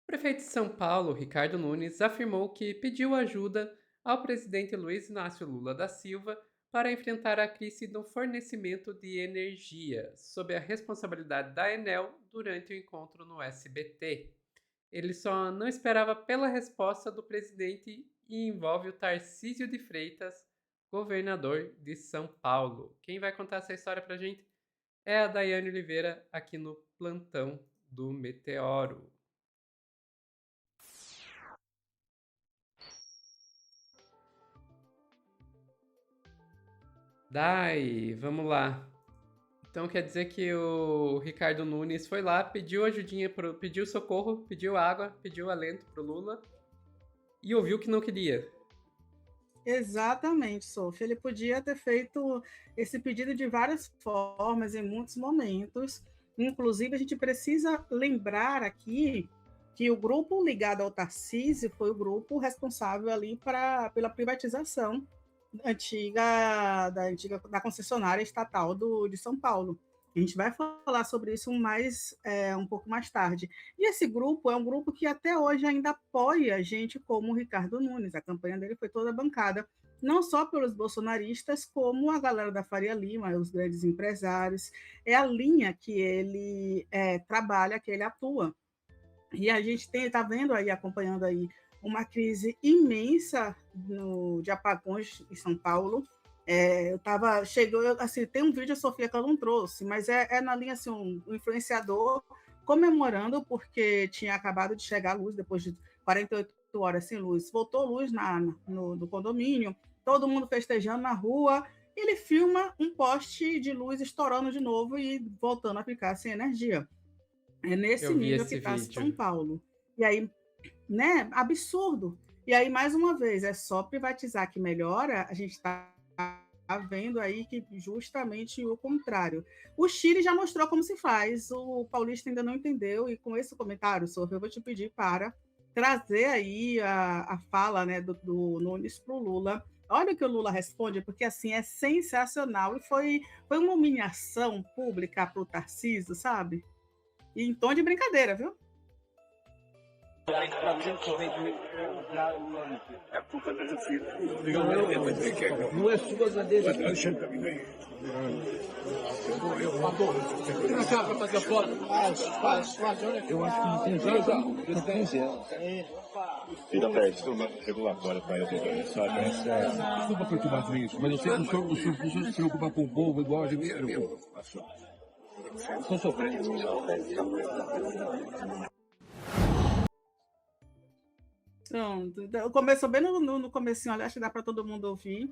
O prefeito de São Paulo, Ricardo Nunes, afirmou que pediu ajuda ao presidente Luiz Inácio Lula da Silva para enfrentar a crise no fornecimento de energia, sob a responsabilidade da Enel durante o encontro no SBT. Ele só não esperava pela resposta do presidente e envolve o Tarcísio de Freitas, governador de São Paulo. Quem vai contar essa história pra gente é a Daiane Oliveira aqui no plantão do Meteoro. Dai, vamos lá. Então quer dizer que o Ricardo Nunes foi lá, pediu ajudinha, pediu socorro, pediu água, pediu alento pro Lula e ouviu que não queria. Exatamente, Sofia. Ele podia ter feito esse pedido de várias formas, em muitos momentos. Inclusive, a gente precisa lembrar aqui que o grupo ligado ao Tarcísio foi o grupo responsável ali pela privatização da concessionária estatal de São Paulo. A gente vai falar sobre isso um pouco mais tarde. E esse grupo é um grupo que até hoje ainda apoia a gente como o Ricardo Nunes. A campanha dele foi toda bancada, não só pelos bolsonaristas, como a galera da Faria Lima, os grandes empresários. É a linha que ele trabalha, que ele atua. E a gente está vendo aí, acompanhando aí, uma crise imensa de apagões em São Paulo. Assim, tem um vídeo, Sofia, que eu não trouxe, mas é na linha, assim, um influenciador comemorando porque tinha acabado de chegar a luz depois de 48 horas sem luz. Voltou luz no condomínio, todo mundo festejando na rua. Ele filma um poste de luz estourando de novo e voltando a ficar sem energia. É nesse Eu vi nível que esse está São vídeo. Paulo. E aí, né, absurdo. E aí, mais uma vez, é só privatizar que melhora, a gente está vendo aí que justamente o contrário. O Chile já mostrou como se faz, o paulista ainda não entendeu, e com esse comentário, Sofia, eu vou te pedir para trazer aí a fala, né, do Nunes para o Lula. Olha o que o Lula responde, porque assim é sensacional, e foi uma humilhação pública para o Tarcísio, sabe? E em tom de brincadeira, viu? É culpa do filho. Não é sua bandeira. Vem cá pra fazer a foto. Eu acho que não tem jeito. Não tem jeito. Fica perto, filma regulatório para ele, sabe? Desculpa perturbar as minhas, mas eu sei que o senhor se preocupa com o povo igual a gente. Eu estou sofrendo. Pronto. Então, começou bem no comecinho, acho que dá para todo mundo ouvir.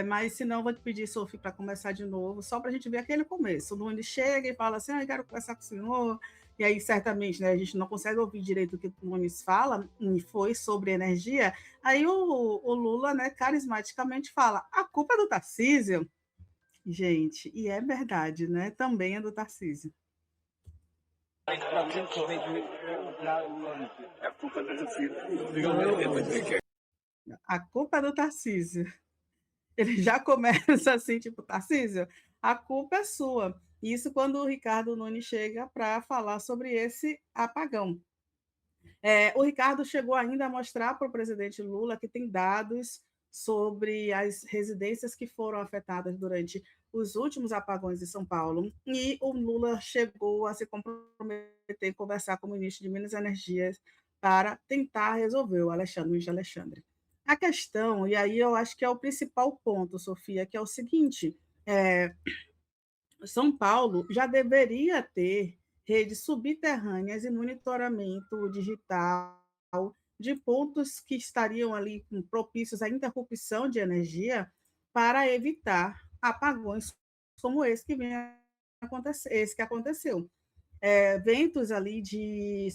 Mas se não, vou te pedir, Sophie, para começar de novo, só para a gente ver aquele começo. O Nunes chega e fala assim: eu quero conversar com o senhor. E aí, certamente, né, a gente não consegue ouvir direito o que o Nunes fala, e foi sobre energia. Aí o Lula, né, carismaticamente fala: a culpa é do Tarcísio. Gente, e é verdade, né? Também é do Tarcísio. É culpa do filho. A culpa é do Tarcísio. Ele já começa assim, tipo, Tarcísio, a culpa é sua. Isso quando o Ricardo Nunes chega para falar sobre esse apagão. O Ricardo chegou ainda a mostrar para o presidente Lula que tem dados sobre as residências que foram afetadas durante os últimos apagões de São Paulo, e o Lula chegou a se comprometer em conversar com o ministro de Minas e Energia para tentar resolver, o Alexandre, Luiz Alexandre. A questão, e aí eu acho que é o principal ponto, Sofia, que é o seguinte: São Paulo já deveria ter redes subterrâneas e monitoramento digital de pontos que estariam ali propícios à interrupção de energia para evitar apagões como esse que vem acontecer, esse que aconteceu. Ventos ali de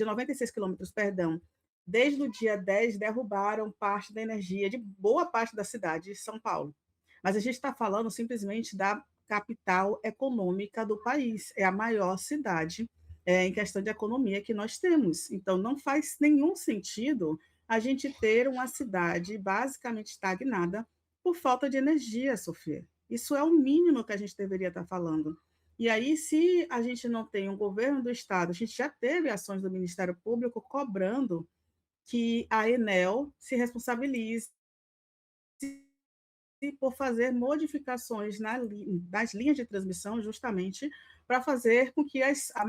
96 quilômetros, perdão, desde o dia 10 derrubaram parte da energia de boa parte da cidade de São Paulo. Mas a gente está falando simplesmente da capital econômica do país, é a maior cidade em questão de economia que nós temos. Então, não faz nenhum sentido a gente ter uma cidade basicamente estagnada por falta de energia, Sofia. Isso é o mínimo que a gente deveria estar falando. E aí, se a gente não tem um governo do Estado, a gente já teve ações do Ministério Público cobrando que a Enel se responsabilize por fazer modificações nas linhas de transmissão, justamente para fazer com que a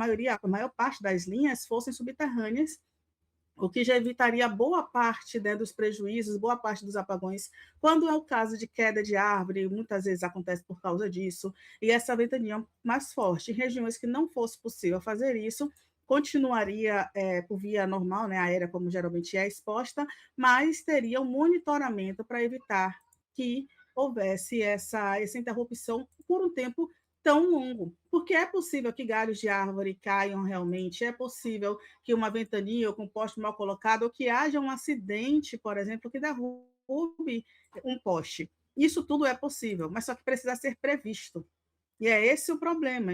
maior parte das linhas fossem subterrâneas, o que já evitaria boa parte, né, dos prejuízos, boa parte dos apagões, quando é o caso de queda de árvore, muitas vezes acontece por causa disso, e essa ventania mais forte. Em regiões que não fosse possível fazer isso, continuaria por via normal, né, aérea, como geralmente é exposta, mas teria um monitoramento para evitar que houvesse essa interrupção por um tempo tão longo, porque é possível que galhos de árvore caiam realmente, é possível que uma ventania ou com um poste mal colocado, ou que haja um acidente, por exemplo, que derrube um poste. Isso tudo é possível, mas só que precisa ser previsto. E é esse o problema.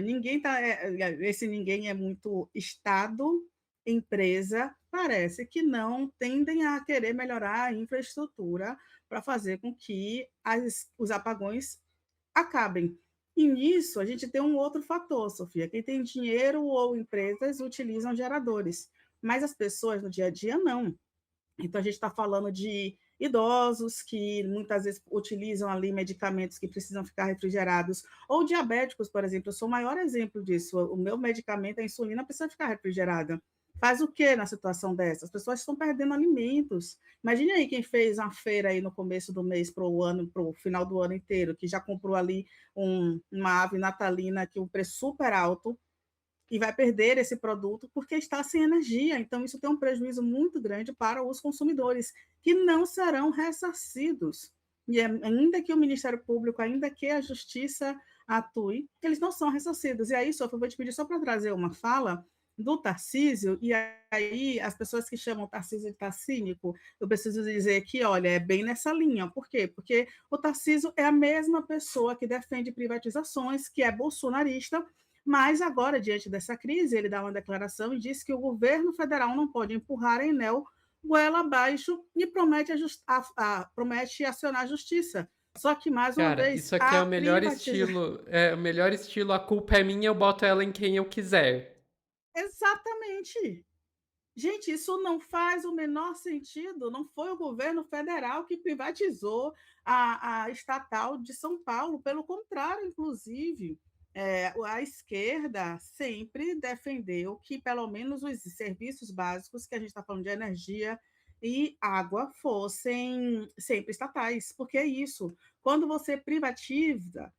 Esse ninguém é muito Estado, empresa, parece que não tendem a querer melhorar a infraestrutura para fazer com que os apagões acabem. E nisso a gente tem um outro fator, Sofia. Quem tem dinheiro ou empresas utilizam geradores, mas as pessoas no dia a dia não. Então, a gente está falando de idosos que muitas vezes utilizam ali medicamentos que precisam ficar refrigerados, ou diabéticos, por exemplo. Eu sou o maior exemplo disso. O meu medicamento, a insulina, precisa ficar refrigerada. Faz o que na situação dessa? As pessoas estão perdendo alimentos. Imagine aí quem fez uma feira aí no começo do mês para o final do ano inteiro, que já comprou ali uma ave natalina que o preço super alto, e vai perder esse produto porque está sem energia. Então, isso tem um prejuízo muito grande para os consumidores, que não serão ressarcidos. E ainda que o Ministério Público, ainda que a Justiça atue, eles não são ressarcidos. E aí, Sofia, eu vou te pedir só para trazer uma fala do Tarcísio, e aí as pessoas que chamam o Tarcísio de tarcínico, eu preciso dizer que, olha, é bem nessa linha. Por quê? Porque o Tarcísio é a mesma pessoa que defende privatizações, que é bolsonarista, mas agora, diante dessa crise, ele dá uma declaração e diz que o governo federal não pode empurrar a Enel goela abaixo e promete acionar a justiça. Só que, mais uma Cara, vez, isso aqui é a o melhor privatização. estilo, o melhor estilo, a culpa é minha, eu boto ela em quem eu quiser. Exatamente. Gente, isso não faz o menor sentido. Não foi o governo federal que privatizou a estatal de São Paulo, pelo contrário, inclusive. A esquerda sempre defendeu que, pelo menos, os serviços básicos, que a gente está falando de energia e água, fossem sempre estatais, porque é isso. Quando você privatiza,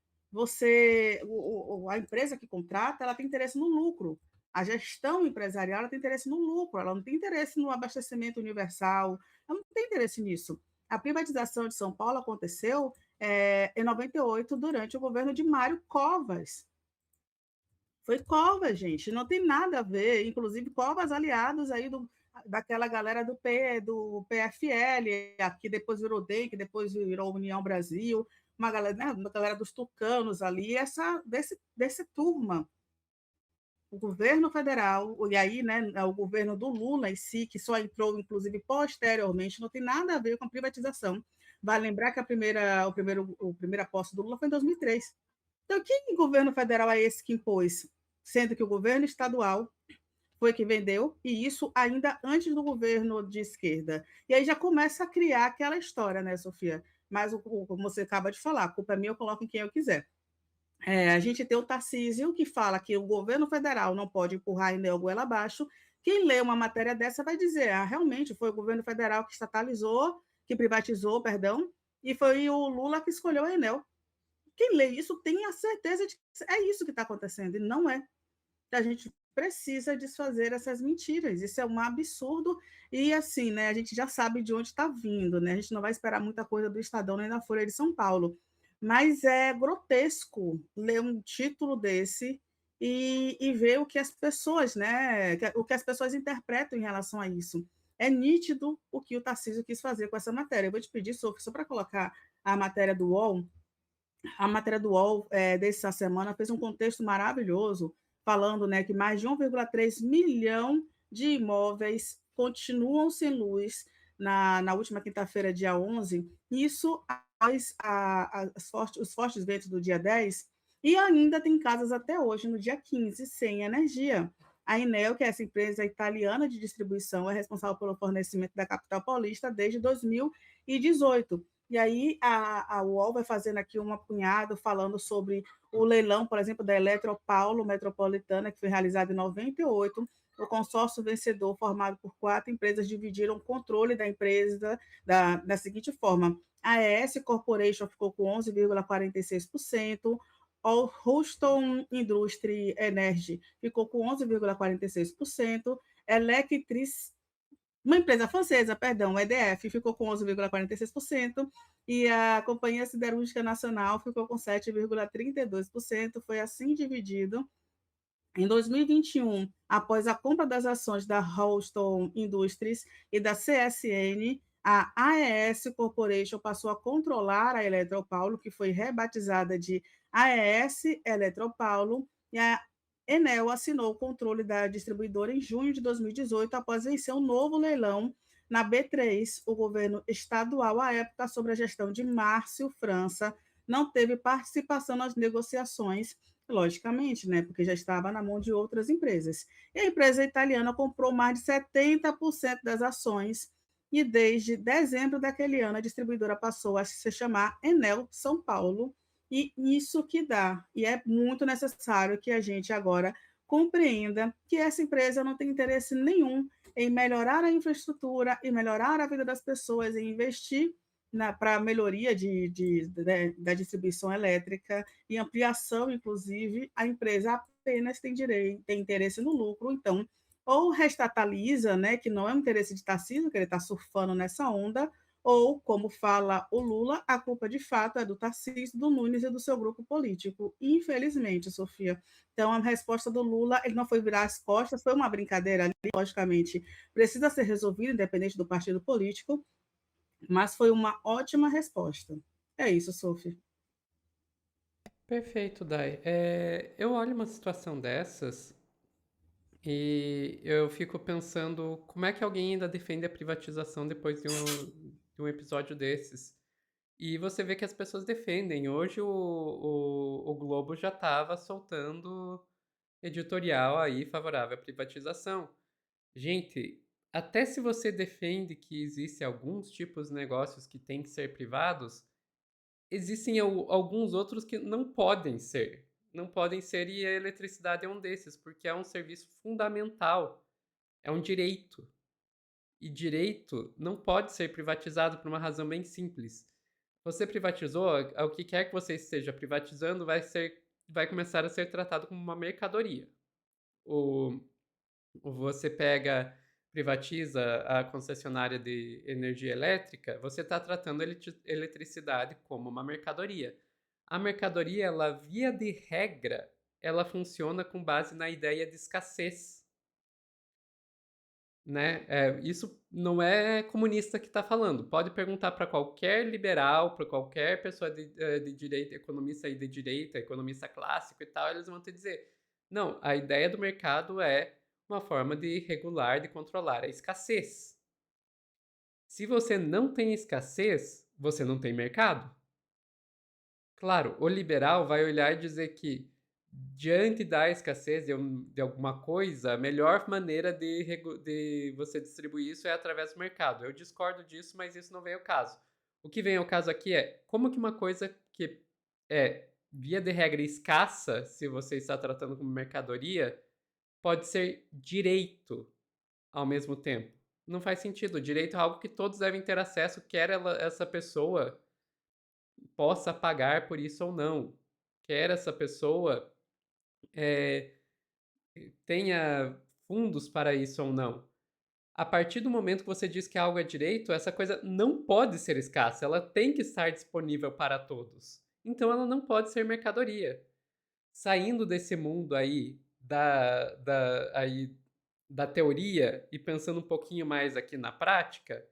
a empresa que contrata, ela tem interesse no lucro. A gestão empresarial ela tem interesse no lucro, ela não tem interesse no abastecimento universal, ela não tem interesse nisso. A privatização de São Paulo aconteceu em 98, durante o governo de Mário Covas. Foi Covas, gente, não tem nada a ver, inclusive Covas aliados aí daquela galera do PFL, que depois virou DEM, que depois virou União Brasil, uma galera dos tucanos ali, desse turma. O governo federal, e aí, né, o governo do Lula em si, que só entrou, inclusive, posteriormente, não tem nada a ver com a privatização. Vale lembrar que a primeira posse do Lula foi em 2003. Então, que governo federal é esse que impôs? Sendo que o governo estadual foi que vendeu, e isso ainda antes do governo de esquerda. E aí já começa a criar aquela história, né, Sofia? Mas, como você acaba de falar, a culpa é minha, eu coloco em quem eu quiser. A gente tem o Tarcísio, que fala que o governo federal não pode empurrar a Enel goela abaixo. Quem lê uma matéria dessa vai dizer, realmente foi o governo federal que estatalizou, que privatizou, perdão, e foi o Lula que escolheu a Enel. Quem lê isso tem a certeza de que é isso que está acontecendo, e não é. A gente precisa desfazer essas mentiras. Isso é um absurdo, e assim, né, a gente já sabe de onde está vindo, né? A gente não vai esperar muita coisa do Estadão nem da Folha de São Paulo. Mas é grotesco ler um título desse e ver o que as pessoas, né, o que as pessoas interpretam em relação a isso. É nítido o que o Tarcísio quis fazer com essa matéria. Eu vou te pedir, Sofia, só para colocar a matéria do UOL. A matéria do UOL dessa semana fez um contexto maravilhoso, falando, né, que mais de 1,3 milhão de imóveis continuam sem luz na última quinta-feira, dia 11. Isso após os fortes ventos do dia 10, E ainda tem casas até hoje, no dia 15, sem energia. A Enel, que é essa empresa italiana de distribuição, é responsável pelo fornecimento da capital paulista desde 2018. E aí a UOL vai fazendo aqui um apunhado falando sobre o leilão, por exemplo, da Eletropaulo Metropolitana, que foi realizado em 98. O consórcio vencedor, formado por 4 empresas, dividiram o controle da empresa da seguinte forma: a ES Corporation ficou com 11,46%, o Houston Industry Energy ficou com 11,46%, Electric, uma empresa francesa, perdão, EDF, ficou com 11,46%, e a Companhia Siderúrgica Nacional ficou com 7,32%. Foi assim dividido. Em 2021, após a compra das ações da Houston Industries e da CSN, a AES Corporation passou a controlar a Eletropaulo, que foi rebatizada de AES Eletropaulo, e a Enel assinou o controle da distribuidora em junho de 2018, após vencer um novo leilão na B3. O governo estadual, à época, sob a gestão de Márcio França, não teve participação nas negociações, logicamente, né, porque já estava na mão de outras empresas. E a empresa italiana comprou mais de 70% das ações, e desde dezembro daquele ano a distribuidora passou a se chamar Enel São Paulo, e isso que dá. E é muito necessário que a gente agora compreenda que essa empresa não tem interesse nenhum em melhorar a infraestrutura e melhorar a vida das pessoas, em investir para a melhoria da distribuição elétrica e ampliação, inclusive. A empresa apenas tem interesse no lucro. Então, ou restataliza, né, que não é um interesse de Tarcísio, que ele está surfando nessa onda, ou, como fala o Lula, a culpa de fato é do Tarcísio, do Nunes e do seu grupo político. Infelizmente, Sofia. Então, a resposta do Lula, ele não foi virar as costas, foi uma brincadeira ali, logicamente, precisa ser resolvida, independente do partido político, mas foi uma ótima resposta. É isso, Sophie. Perfeito, Dai. Eu olho uma situação dessas e eu fico pensando como é que alguém ainda defende a privatização depois de um episódio desses. E você vê que as pessoas defendem. Hoje o Globo já estava soltando editorial aí favorável à privatização. Gente, até se você defende que existem alguns tipos de negócios que têm que ser privados, existem alguns outros que não podem ser. Não podem ser, e a eletricidade é um desses, porque é um serviço fundamental, é um direito. E direito não pode ser privatizado por uma razão bem simples. Você privatizou, o que quer que você esteja privatizando vai começar a ser tratado como uma mercadoria. Você privatiza a concessionária de energia elétrica, você está tratando a eletricidade como uma mercadoria. A mercadoria, ela, via de regra, ela funciona com base na ideia de escassez. Né? Isso não é comunista que está falando. Pode perguntar para qualquer liberal, para qualquer pessoa de direita, economista aí de direita, economista clássico e tal, eles vão te dizer: não, a ideia do mercado é uma forma de regular, de controlar a escassez. Se você não tem escassez, você não tem mercado. Claro, o liberal vai olhar e dizer que, diante da escassez de alguma coisa, a melhor maneira de você distribuir isso é através do mercado. Eu discordo disso, mas isso não vem ao caso. O que vem ao caso aqui é como que uma coisa que é, via de regra, escassa, se você está tratando como mercadoria, pode ser direito ao mesmo tempo. Não faz sentido. O direito é algo que todos devem ter acesso, quer essa pessoa possa pagar por isso ou não. Quer essa pessoa tenha fundos para isso ou não. A partir do momento que você diz que algo é direito, essa coisa não pode ser escassa, ela tem que estar disponível para todos. Então ela não pode ser mercadoria. Saindo desse mundo aí da teoria e pensando um pouquinho mais aqui na prática,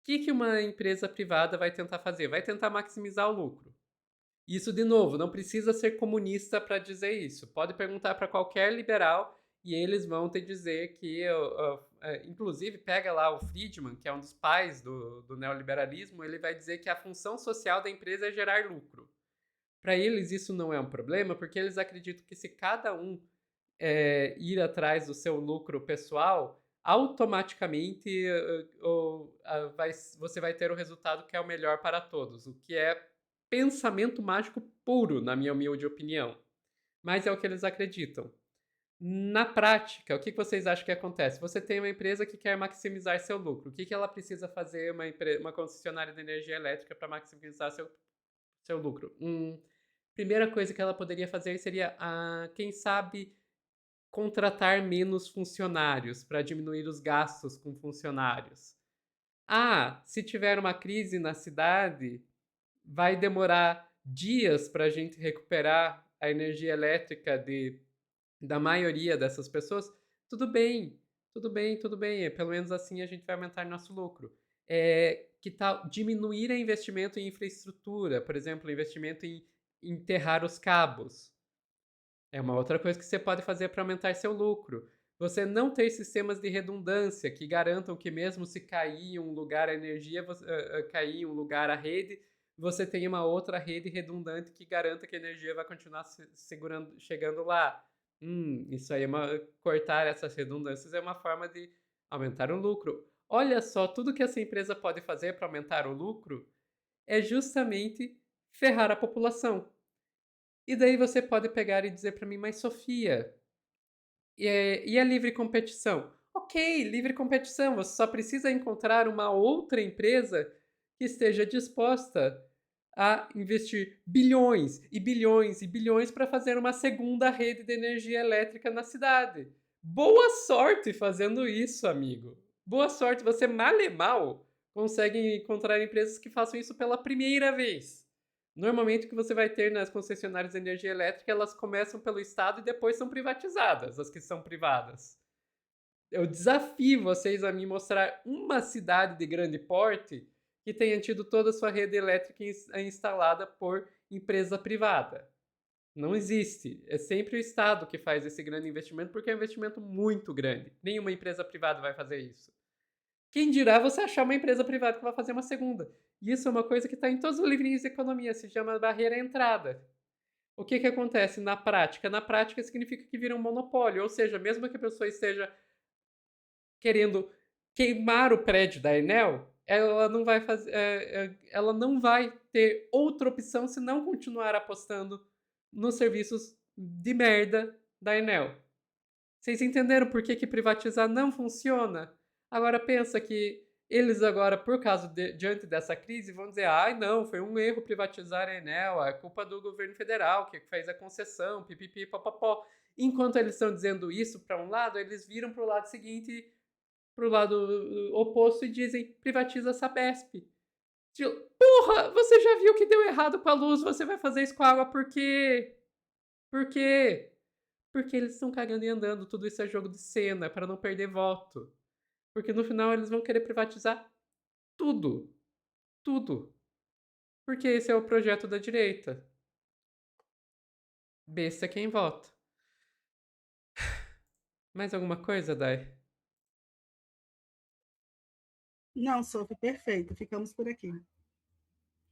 o que uma empresa privada vai tentar fazer? Vai tentar maximizar o lucro. Isso, de novo, não precisa ser comunista para dizer isso. Pode perguntar para qualquer liberal e eles vão te dizer que, inclusive, pega lá o Friedman, que é um dos pais do neoliberalismo, ele vai dizer que a função social da empresa é gerar lucro. Para eles isso não é um problema, porque eles acreditam que se cada um ir atrás do seu lucro pessoal, automaticamente você vai ter o resultado que é o melhor para todos, o que é pensamento mágico puro, na minha humilde opinião. Mas é o que eles acreditam. Na prática, o que vocês acham que acontece? Você tem uma empresa que quer maximizar seu lucro. O que ela precisa fazer, uma concessionária de energia elétrica, para maximizar seu lucro? Primeira coisa que ela poderia fazer seria, quem sabe, contratar menos funcionários para diminuir os gastos com funcionários. Se tiver uma crise na cidade, vai demorar dias para a gente recuperar a energia elétrica da maioria dessas pessoas. Tudo bem, tudo bem, tudo bem. Pelo menos assim a gente vai aumentar nosso lucro. Que tal diminuir o investimento em infraestrutura? Por exemplo, investimento em enterrar os cabos. É uma outra coisa que você pode fazer para aumentar seu lucro. Você não ter sistemas de redundância que garantam que mesmo se cair em um lugar a energia, cair em um lugar a rede, você tenha uma outra rede redundante que garanta que a energia vai continuar chegando lá. Isso aí cortar essas redundâncias é uma forma de aumentar o lucro. Olha só, tudo que essa empresa pode fazer para aumentar o lucro é justamente ferrar a população. E daí você pode pegar e dizer para mim, mas Sofia, e a livre competição? Ok, livre competição, você só precisa encontrar uma outra empresa que esteja disposta a investir bilhões e bilhões e bilhões para fazer uma segunda rede de energia elétrica na cidade. Boa sorte fazendo isso, amigo. Boa sorte, você mal e mal consegue encontrar empresas que façam isso pela primeira vez. Normalmente o que você vai ter nas concessionárias de energia elétrica, elas começam pelo Estado e depois são privatizadas, as que são privadas. Eu desafio vocês a me mostrar uma cidade de grande porte que tenha tido toda a sua rede elétrica instalada por empresa privada. Não existe. É sempre o Estado que faz esse grande investimento, porque é um investimento muito grande. Nenhuma empresa privada vai fazer isso. Quem dirá você achar uma empresa privada que vai fazer uma segunda? Isso é uma coisa que está em todos os livrinhos de economia, se chama barreira à entrada. O que acontece na prática? Na prática significa que vira um monopólio, ou seja, mesmo que a pessoa esteja querendo queimar o prédio da Enel, ela não vai ter outra opção se não continuar apostando nos serviços de merda da Enel. Vocês entenderam por que privatizar não funciona? Agora pensa que eles agora, por causa diante dessa crise, vão dizer, não, foi um erro privatizar a Enel, é culpa do governo federal que fez a concessão, pipipi, papapó. Enquanto eles estão dizendo isso para um lado, eles viram para o lado seguinte, para o lado oposto e dizem, privatiza a Sabesp. Porra, você já viu que deu errado com a luz, você vai fazer isso com a água por quê? Por quê? Porque eles estão cagando e andando, tudo isso é jogo de cena, para não perder voto. Porque no final eles vão querer privatizar tudo. Tudo. Porque esse é o projeto da direita. Besta quem vota. Mais alguma coisa, Dai? Não, Sophie, perfeito. Ficamos por aqui.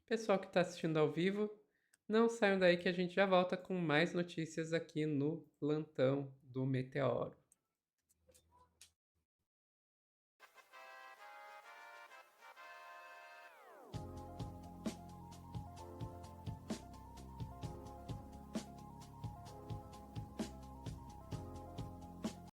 Pessoal que está assistindo ao vivo, não saiam daí que a gente já volta com mais notícias aqui no Plantão do Meteoro.